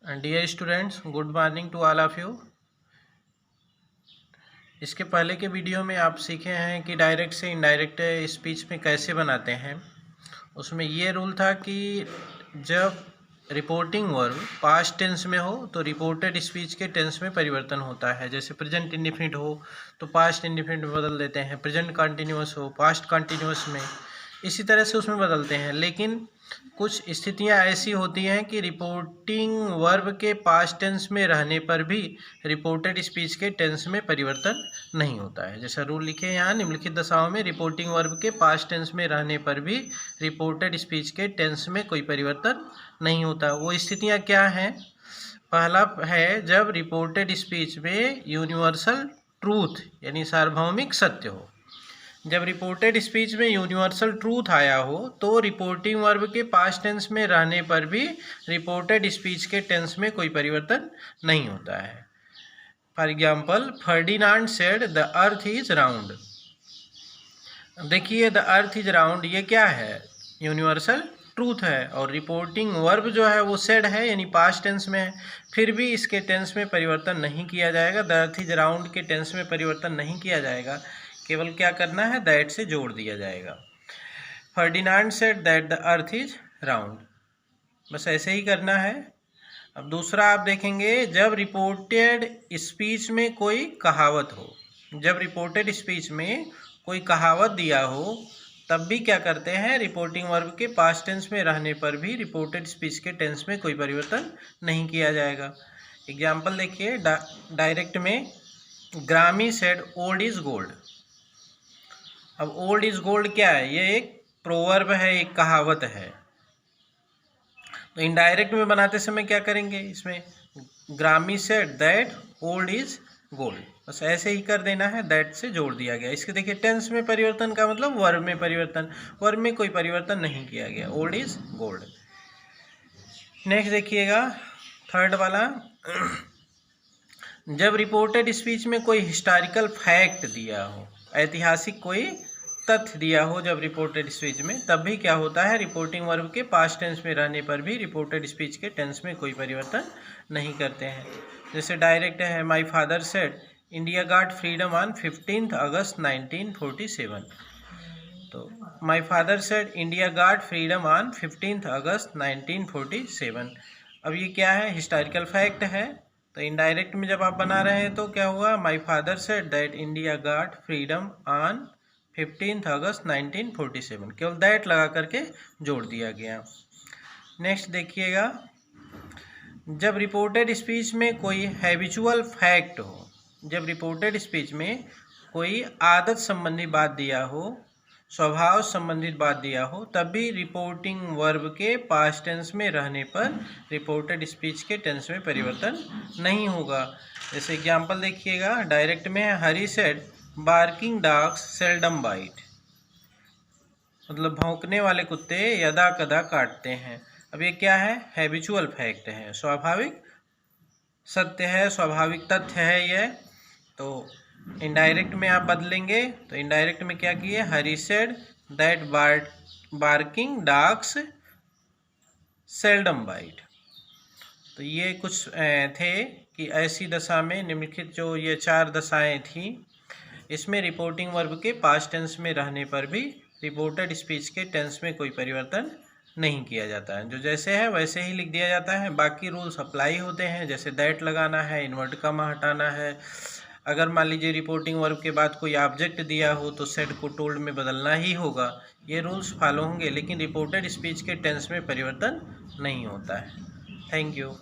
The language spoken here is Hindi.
Dear students, good morning to all of you. इसके पहले के वीडियो में आप सीखे हैं कि डायरेक्ट से इनडायरेक्ट स्पीच में कैसे बनाते हैं। उसमें ये रूल था कि जब रिपोर्टिंग वर्ब पास्ट टेंस में हो तो रिपोर्टेड स्पीच के टेंस में परिवर्तन होता है। जैसे प्रेजेंट इंडिफिनिट हो तो पास्ट इंडिफिनिट में बदल देते हैं, प्रेजेंट कंटिन्यूअस हो पास्ट कंटिन्यूअस में, इसी तरह से उसमें बदलते हैं। लेकिन कुछ स्थितियां ऐसी होती हैं कि रिपोर्टिंग वर्ब के पास्ट टेंस में रहने पर भी रिपोर्टेड स्पीच के टेंस में परिवर्तन नहीं होता है। जैसा रूल लिखे हैं यहाँ, निम्नलिखित दशाओं में रिपोर्टिंग वर्ब के पास्ट टेंस में रहने पर भी रिपोर्टेड स्पीच के टेंस में कोई परिवर्तन नहीं होता। वो स्थितियाँ क्या हैं? पहला है जब रिपोर्टेड स्पीच में यूनिवर्सल ट्रूथ यानी सार्वभौमिक सत्य हो। जब रिपोर्टेड स्पीच में यूनिवर्सल ट्रूथ आया हो तो रिपोर्टिंग वर्ब के पास्ट टेंस में रहने पर भी रिपोर्टेड स्पीच के टेंस में कोई परिवर्तन नहीं होता है। For example, Ferdinand said the earth is round. देखिए, द अर्थ इज राउंड ये क्या है? यूनिवर्सल ट्रूथ है, और रिपोर्टिंग वर्ब जो है वो सेड है यानी पास्ट टेंस में है। फिर भी इसके टेंस में परिवर्तन नहीं किया जाएगा। द अर्थ इज राउंड के टेंस में परिवर्तन नहीं किया जाएगा, केवल क्या करना है, दैट से जोड़ दिया जाएगा। Ferdinand said that the earth is round, बस ऐसे ही करना है। अब दूसरा आप देखेंगे, जब रिपोर्टेड स्पीच में कोई कहावत हो, जब रिपोर्टेड स्पीच में कोई कहावत दिया हो तब भी क्या करते हैं, रिपोर्टिंग वर्ब के पास्ट टेंस में रहने पर भी रिपोर्टेड स्पीच के टेंस में कोई परिवर्तन नहीं किया जाएगा। एग्जाम्पल देखिए, डायरेक्ट में ग्रामी सेड ओल्ड इज गोल्ड। अब ओल्ड इज गोल्ड क्या है? ये एक प्रोवर्ब है, एक कहावत है। तो इनडायरेक्ट में बनाते समय क्या करेंगे, इसमें ग्रामी said that old is gold, बस ऐसे ही कर देना है, दैट से जोड़ दिया गया। इसके देखिए टेंस में परिवर्तन का मतलब वर्ब में परिवर्तन, वर्ब में कोई परिवर्तन नहीं किया गया, ओल्ड इज गोल्ड। नेक्स्ट देखिएगा, थर्ड वाला, जब रिपोर्टेड स्पीच में कोई हिस्टोरिकल फैक्ट दिया हो, ऐतिहासिक कोई तथ्य दिया हो जब रिपोर्टेड स्पीच में, तब भी क्या होता है, रिपोर्टिंग वर्ब के पास्ट टेंस में रहने पर भी रिपोर्टेड स्पीच के टेंस में कोई परिवर्तन नहीं करते हैं। जैसे डायरेक्ट है, my father said India got freedom on 15 अगस्त 1947। तो my father said India got freedom on 15 अगस्त 1947। अब ये क्या है, हिस्टोरिकल फैक्ट है। तो इनडायरेक्ट में जब आप बना रहे हैं तो क्या हुआ, my father said that India got freedom on 15 अगस्त 1947, केवल दैट लगा करके जोड़ दिया गया। नेक्स्ट देखिएगा, जब रिपोर्टेड स्पीच में कोई हैबिचुअल फैक्ट हो, जब रिपोर्टेड स्पीच में कोई आदत संबंधी बात दिया हो, स्वभाव संबंधित बात दिया हो, तब भी रिपोर्टिंग वर्ब के पास्ट टेंस में रहने पर रिपोर्टेड स्पीच के टेंस में परिवर्तन नहीं होगा। जैसे एग्जाम्पल देखिएगा, डायरेक्ट में है, Hari said barking dogs seldom bite, मतलब भौंकने वाले कुत्ते यदा कदा काटते हैं। अब ये क्या है, हैबिचुअल फैक्ट है, स्वाभाविक सत्य है, स्वाभाविक तथ्य है ये। तो इनडायरेक्ट में आप बदलेंगे, तो इनडायरेक्ट में क्या किए, Hari said that barking dogs seldom bite. तो ये कुछ थे कि ऐसी दशा में निम्नलिखित जो ये 4 दशाएं थी, इसमें रिपोर्टिंग वर्ब के पास्ट टेंस में रहने पर भी रिपोर्टेड स्पीच के टेंस में कोई परिवर्तन नहीं किया जाता है, जो जैसे है वैसे ही लिख दिया जाता है। बाकी रूल्स अप्लाई होते हैं, जैसे दैट लगाना है, इन्वर्ट कॉमा हटाना है। अगर मान लीजिए रिपोर्टिंग वर्ब के बाद कोई ऑब्जेक्ट दिया हो तो सेड को टोल्ड में बदलना ही होगा। ये रूल्स फॉलो होंगे, लेकिन रिपोर्टेड स्पीच के टेंस में परिवर्तन नहीं होता है। Thank you.